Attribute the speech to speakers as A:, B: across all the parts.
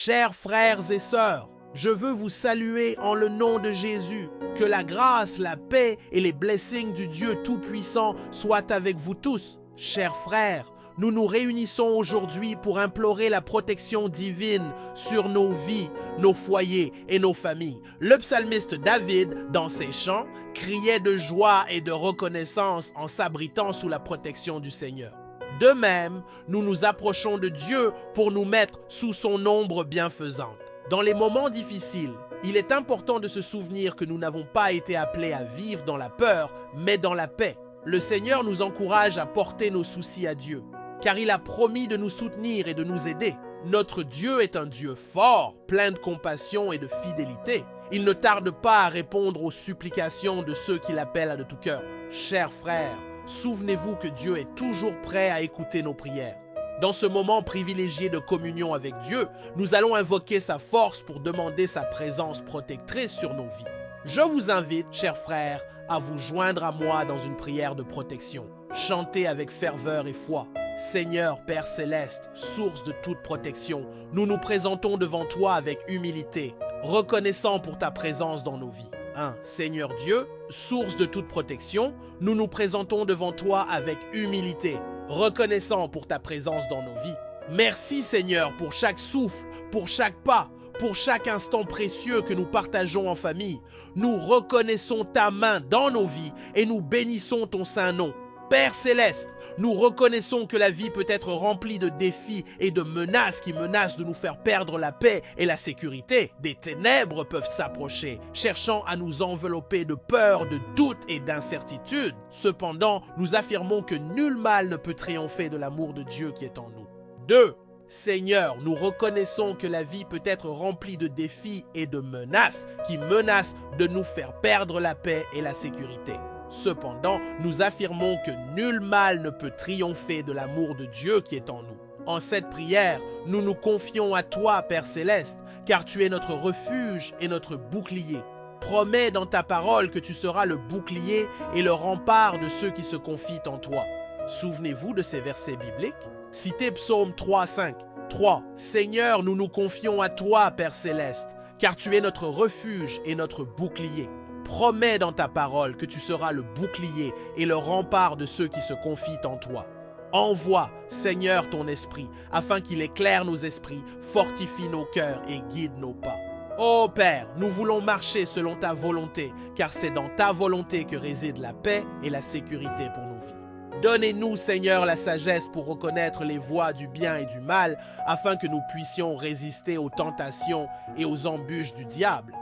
A: Chers frères et sœurs, je veux vous saluer en le nom de Jésus. Que la grâce, la paix et les blessings du Dieu Tout-Puissant soient avec vous tous. Chers frères, nous nous réunissons aujourd'hui pour implorer la protection divine sur nos vies, nos foyers et nos familles. Le psalmiste David, dans ses chants, criait de joie et de reconnaissance en s'abritant sous la protection du Seigneur. De même, nous nous approchons de Dieu pour nous mettre sous son ombre bienfaisante. Dans les moments difficiles, il est important de se souvenir que nous n'avons pas été appelés à vivre dans la peur, mais dans la paix. Le Seigneur nous encourage à porter nos soucis à Dieu, car il a promis de nous soutenir et de nous aider. Notre Dieu est un Dieu fort, plein de compassion et de fidélité. Il ne tarde pas à répondre aux supplications de ceux qui l'appellent de tout cœur. Chers frères, souvenez-vous que Dieu est toujours prêt à écouter nos prières. Dans ce moment privilégié de communion avec Dieu, nous allons invoquer sa force pour demander sa présence protectrice sur nos vies. Je vous invite, chers frères, à vous joindre à moi dans une prière de protection. Chantez avec ferveur et foi. Seigneur Père Céleste, source de toute protection, nous nous présentons devant toi avec humilité, reconnaissant pour ta présence dans nos vies. 1. Seigneur Dieu, source de toute protection, nous nous présentons devant toi avec humilité, reconnaissant pour ta présence dans nos vies. Merci Seigneur pour chaque souffle, pour chaque pas, pour chaque instant précieux que nous partageons en famille. Nous reconnaissons ta main dans nos vies et nous bénissons ton saint nom. Père Céleste, nous reconnaissons que la vie peut être remplie de défis et de menaces qui menacent de nous faire perdre la paix et la sécurité. Des ténèbres peuvent s'approcher, cherchant à nous envelopper de peur, de doute et d'incertitude. Cependant, nous affirmons que nul mal ne peut triompher de l'amour de Dieu qui est en nous. 2. Seigneur, nous reconnaissons que la vie peut être remplie de défis et de menaces qui menacent de nous faire perdre la paix et la sécurité. Cependant, nous affirmons que nul mal ne peut triompher de l'amour de Dieu qui est en nous. En cette prière, nous nous confions à toi, Père Céleste, car tu es notre refuge et notre bouclier. Promets dans ta parole que tu seras le bouclier et le rempart de ceux qui se confient en toi. Souvenez-vous de ces versets bibliques. Citez Psaume 3:5. 3. Seigneur, nous nous confions à toi, Père Céleste, car tu es notre refuge et notre bouclier. Promets dans ta parole que tu seras le bouclier et le rempart de ceux qui se confient en toi. Envoie, Seigneur, ton esprit, afin qu'il éclaire nos esprits, fortifie nos cœurs et guide nos pas. Ô Père, nous voulons marcher selon ta volonté, car c'est dans ta volonté que réside la paix et la sécurité pour nos vies. Donnez-nous, Seigneur, la sagesse pour reconnaître les voies du bien et du mal, afin que nous puissions résister aux tentations et aux embûches du diable.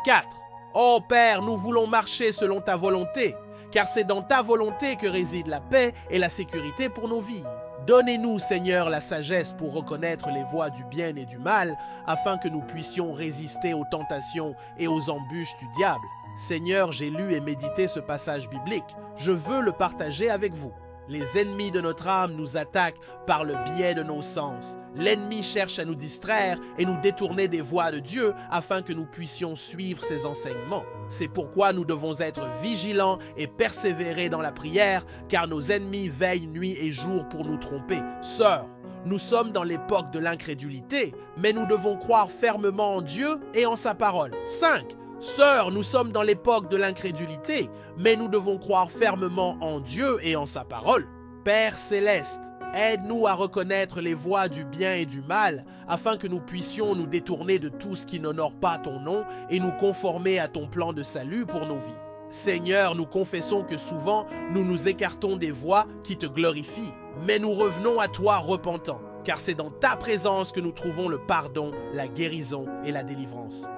A: 4. Ô Père, nous voulons marcher selon ta volonté, car c'est dans ta volonté que réside la paix et la sécurité pour nos vies. Donnez-nous, Seigneur, la sagesse pour reconnaître les voies du bien et du mal, afin que nous puissions résister aux tentations et aux embûches du diable. Seigneur, j'ai lu et médité ce passage biblique. Je veux le partager avec vous. Les ennemis de notre âme nous attaquent par le biais de nos sens. L'ennemi cherche à nous distraire et nous détourner des voies de Dieu afin que nous puissions suivre ses enseignements. C'est pourquoi nous devons être vigilants et persévérer dans la prière, car nos ennemis veillent nuit et jour pour nous tromper. Sœurs, nous sommes dans l'époque de l'incrédulité, mais nous devons croire fermement en Dieu et en sa parole. 5. Sœurs, nous sommes dans l'époque de l'incrédulité, mais nous devons croire fermement en Dieu et en sa parole. Père Céleste, aide-nous à reconnaître les voies du bien et du mal, afin que nous puissions nous détourner de tout ce qui n'honore pas ton nom et nous conformer à ton plan de salut pour nos vies. Seigneur, nous confessons que souvent nous nous écartons des voies qui te glorifient, mais nous revenons à toi repentants, car c'est dans ta présence que nous trouvons le pardon, la guérison et la délivrance.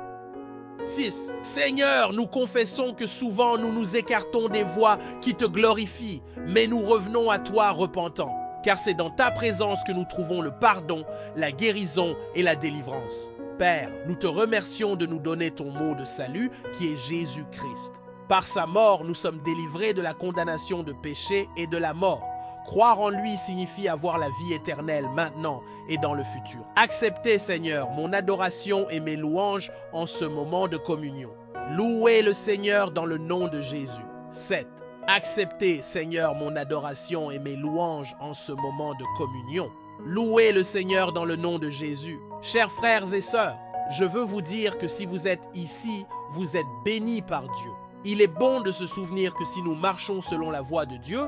A: 6. Seigneur, nous confessons que souvent nous nous écartons des voies qui te glorifient, mais nous revenons à toi repentants, car c'est dans ta présence que nous trouvons le pardon, la guérison et la délivrance. Père, nous te remercions de nous donner ton mot de salut qui est Jésus-Christ. Par sa mort, nous sommes délivrés de la condamnation de péché et de la mort. Croire en lui signifie avoir la vie éternelle maintenant et dans le futur. Acceptez, Seigneur, mon adoration et mes louanges en ce moment de communion. Louez le Seigneur dans le nom de Jésus. 7. Acceptez, Seigneur, mon adoration et mes louanges en ce moment de communion. Louez le Seigneur dans le nom de Jésus. Chers frères et sœurs, je veux vous dire que si vous êtes ici, vous êtes bénis par Dieu. Il est bon de se souvenir que si nous marchons selon la voie de Dieu,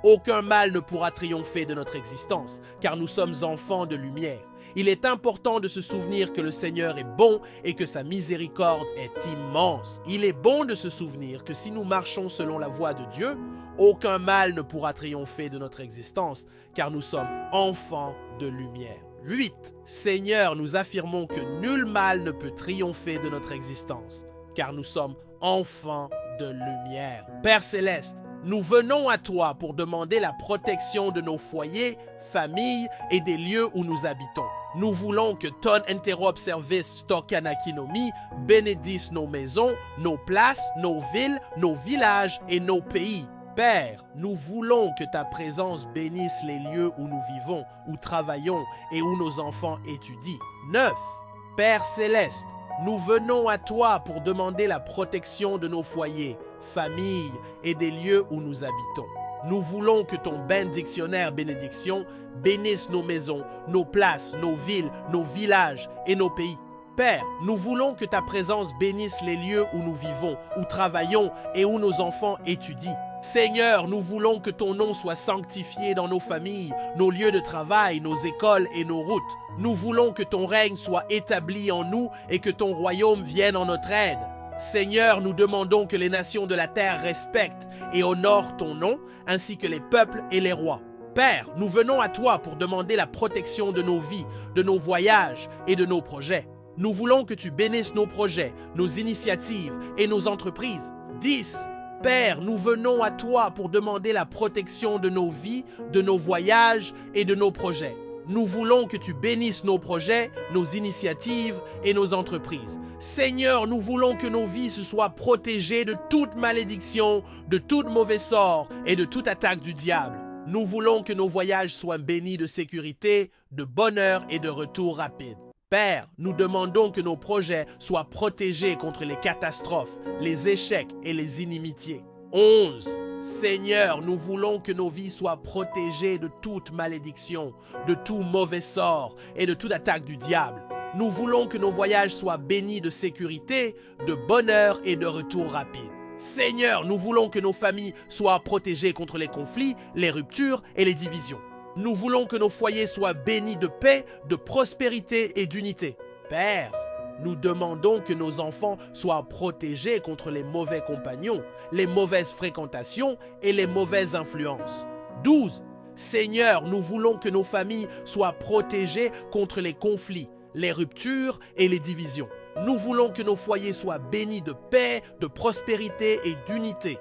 A: aucun mal ne pourra triompher de notre existence, car nous sommes enfants de lumière. Il est important de se souvenir que le Seigneur est bon et que sa miséricorde est immense. Il est bon de se souvenir que si nous marchons selon la voie de Dieu, aucun mal ne pourra triompher de notre existence, car nous sommes enfants de lumière. 8. Seigneur, nous affirmons que nul mal ne peut triompher de notre existence, car nous sommes enfants de lumière. Père Céleste, nous venons à toi pour demander la protection de nos foyers, familles et des lieux où nous habitons. Nous voulons que ton Interop Service Stokanakinomi bénédisse nos maisons, nos places, nos villes, nos villages et nos pays. Père, nous voulons que ta présence bénisse les lieux où nous vivons, où travaillons et où nos enfants étudient. 9. Père Céleste, nous venons à toi pour demander la protection de nos foyers, familles et des lieux où nous habitons. Nous voulons que ton dictionnaire bénédiction bénisse nos maisons, nos places, nos villes, nos villages et nos pays. Père, nous voulons que ta présence bénisse les lieux où nous vivons, où travaillons et où nos enfants étudient. Seigneur, nous voulons que ton nom soit sanctifié dans nos familles, nos lieux de travail, nos écoles et nos routes. Nous voulons que ton règne soit établi en nous et que ton royaume vienne en notre aide. Seigneur, nous demandons que les nations de la terre respectent et honorent ton nom, ainsi que les peuples et les rois. Père, nous venons à toi pour demander la protection de nos vies, de nos voyages et de nos projets. Nous voulons que tu bénisses nos projets, nos initiatives et nos entreprises. 10. Père, nous venons à toi pour demander la protection de nos vies, de nos voyages et de nos projets. Nous voulons que tu bénisses nos projets, nos initiatives et nos entreprises. Seigneur, nous voulons que nos vies se soient protégées de toute malédiction, de tout mauvais sort et de toute attaque du diable. Nous voulons que nos voyages soient bénis de sécurité, de bonheur et de retour rapide. Père, nous demandons que nos projets soient protégés contre les catastrophes, les échecs et les inimitiés. 11. Seigneur, nous voulons que nos vies soient protégées de toute malédiction, de tout mauvais sort et de toute attaque du diable. Nous voulons que nos voyages soient bénis de sécurité, de bonheur et de retour rapide. Seigneur, nous voulons que nos familles soient protégées contre les conflits, les ruptures et les divisions. Nous voulons que nos foyers soient bénis de paix, de prospérité et d'unité. Père, nous demandons que nos enfants soient protégés contre les mauvais compagnons, les mauvaises fréquentations et les mauvaises influences. 12. Seigneur, nous voulons que nos familles soient protégées contre les conflits, les ruptures et les divisions. Nous voulons que nos foyers soient bénis de paix, de prospérité et d'unité.